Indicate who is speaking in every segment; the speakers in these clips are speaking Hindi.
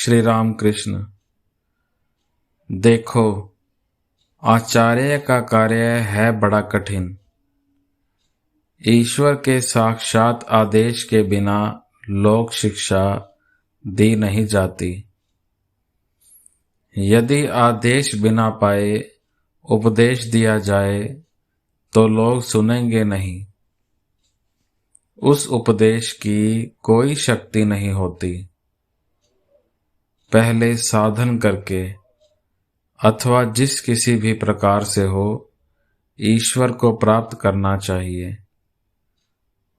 Speaker 1: श्री राम कृष्ण। देखो, आचार्य का कार्य है बड़ा कठिन। ईश्वर के साक्षात आदेश के बिना लोक शिक्षा दी नहीं जाती। यदि आदेश बिना पाए उपदेश दिया जाए तो लोग सुनेंगे नहीं। उस उपदेश की कोई शक्ति नहीं होती। पहले साधन करके अथवा जिस किसी भी प्रकार से हो ईश्वर को प्राप्त करना चाहिए।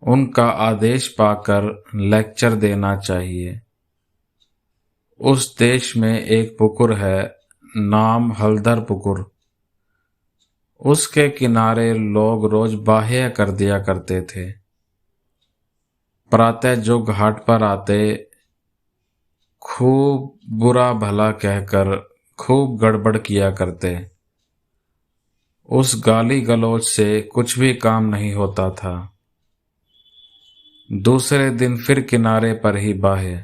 Speaker 1: उनका आदेश पाकर लेक्चर देना चाहिए। उस देश में एक पुकुर है, नाम हलधर पुकुर। उसके किनारे लोग रोज बाह्य कर दिया करते थे। प्रातः जो घाट पर आते खूब बुरा भला कहकर खूब गड़बड़ किया करते। उस गाली गलौज से कुछ भी काम नहीं होता था। दूसरे दिन फिर किनारे पर ही बाहे।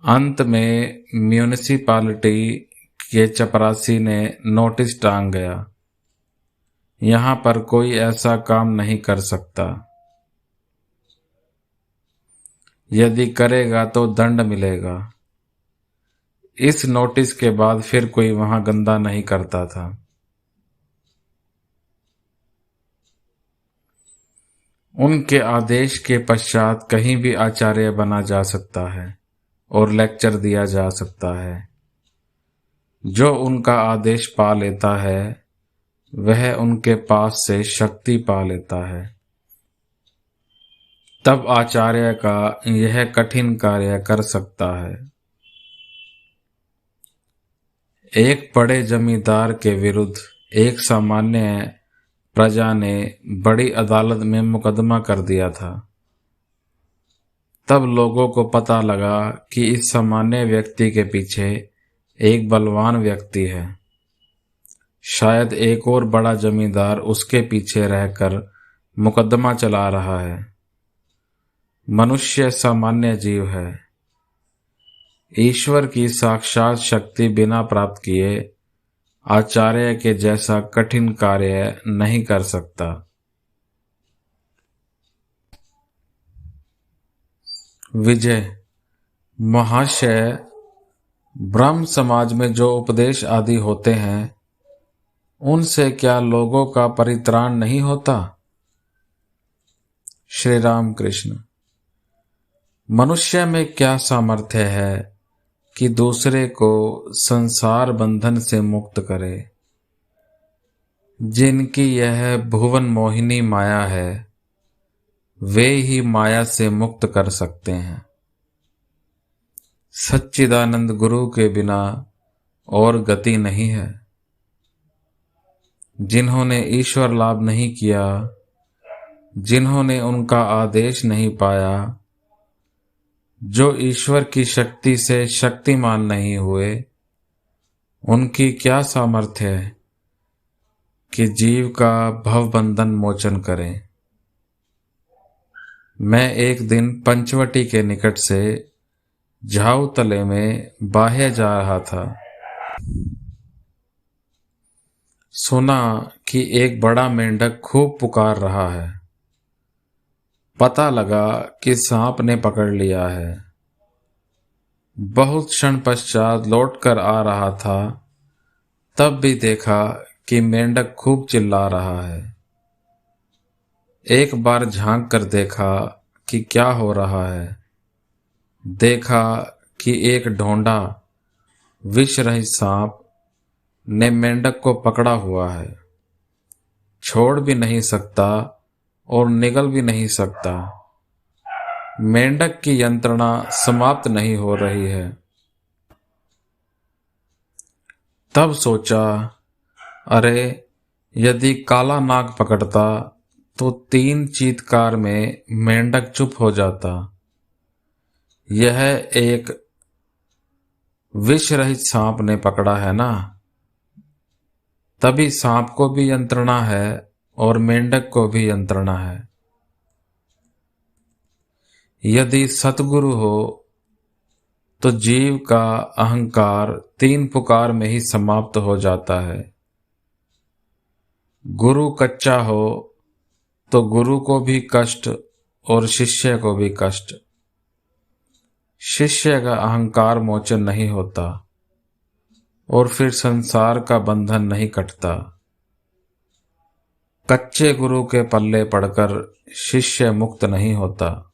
Speaker 1: अंत में म्यूनिसिपालिटी के चपरासी ने नोटिस टांग गया, यहाँ पर कोई ऐसा काम नहीं कर सकता। यदि करेगा तो दंड मिलेगा। इस नोटिस के बाद फिर कोई वहां गंदा नहीं करता था। उनके आदेश के पश्चात कहीं भी आचार्य बना जा सकता है और लेक्चर दिया जा सकता है। जो उनका आदेश पा लेता है वह उनके पास से शक्ति पा लेता है। तब आचार्य का यह कठिन कार्य कर सकता है। एक बड़े जमींदार के विरुद्ध एक सामान्य प्रजा ने बड़ी अदालत में मुकदमा कर दिया था। तब लोगों को पता लगा कि इस सामान्य व्यक्ति के पीछे एक बलवान व्यक्ति है। शायद एक और बड़ा जमींदार उसके पीछे रहकर मुकदमा चला रहा है। मनुष्य सामान्य जीव है। ईश्वर की साक्षात शक्ति बिना प्राप्त किए आचार्य के जैसा कठिन कार्य नहीं कर सकता। विजय महाशय, ब्रह्म समाज में जो उपदेश आदि होते हैं उनसे क्या लोगों का परित्राण नहीं होता? श्री राम कृष्ण। मनुष्य में क्या सामर्थ्य है कि दूसरे को संसार बंधन से मुक्त करे। जिनकी यह भुवन मोहिनी माया है वे ही माया से मुक्त कर सकते हैं। सच्चिदानंद गुरु के बिना और गति नहीं है। जिन्होंने ईश्वर लाभ नहीं किया, जिन्होंने उनका आदेश नहीं पाया, जो ईश्वर की शक्ति से शक्तिमान नहीं हुए, उनकी क्या सामर्थ्य है कि जीव का भवबंधन मोचन करें। मैं एक दिन पंचवटी के निकट से झाऊ तले में बाह्य जा रहा था। सुना कि एक बड़ा मेंढक खूब पुकार रहा है। पता लगा कि सांप ने पकड़ लिया है। बहुत क्षण पश्चात लौटकर आ रहा था, तब भी देखा कि मेंढक खूब चिल्ला रहा है। एक बार झांक कर देखा कि क्या हो रहा है। देखा कि एक ढोंढा विष रहित सांप ने मेंढक को पकड़ा हुआ है। छोड़ भी नहीं सकता और निगल भी नहीं सकता। मेंढक की यंत्रणा समाप्त नहीं हो रही है। तब सोचा, अरे यदि काला नाग पकड़ता तो 3 चीत्कार में मेंढक चुप हो जाता। यह एक विष रहित सांप ने पकड़ा है ना, तभी सांप को भी यंत्रणा है और मेंढक को भी यंत्रणा है। यदि सतगुरु हो तो जीव का अहंकार 3 पुकार में ही समाप्त हो जाता है। गुरु कच्चा हो तो गुरु को भी कष्ट और शिष्य को भी कष्ट। शिष्य का अहंकार मोचन नहीं होता और फिर संसार का बंधन नहीं कटता। कच्चे गुरु के पल्ले पड़कर शिष्य मुक्त नहीं होता।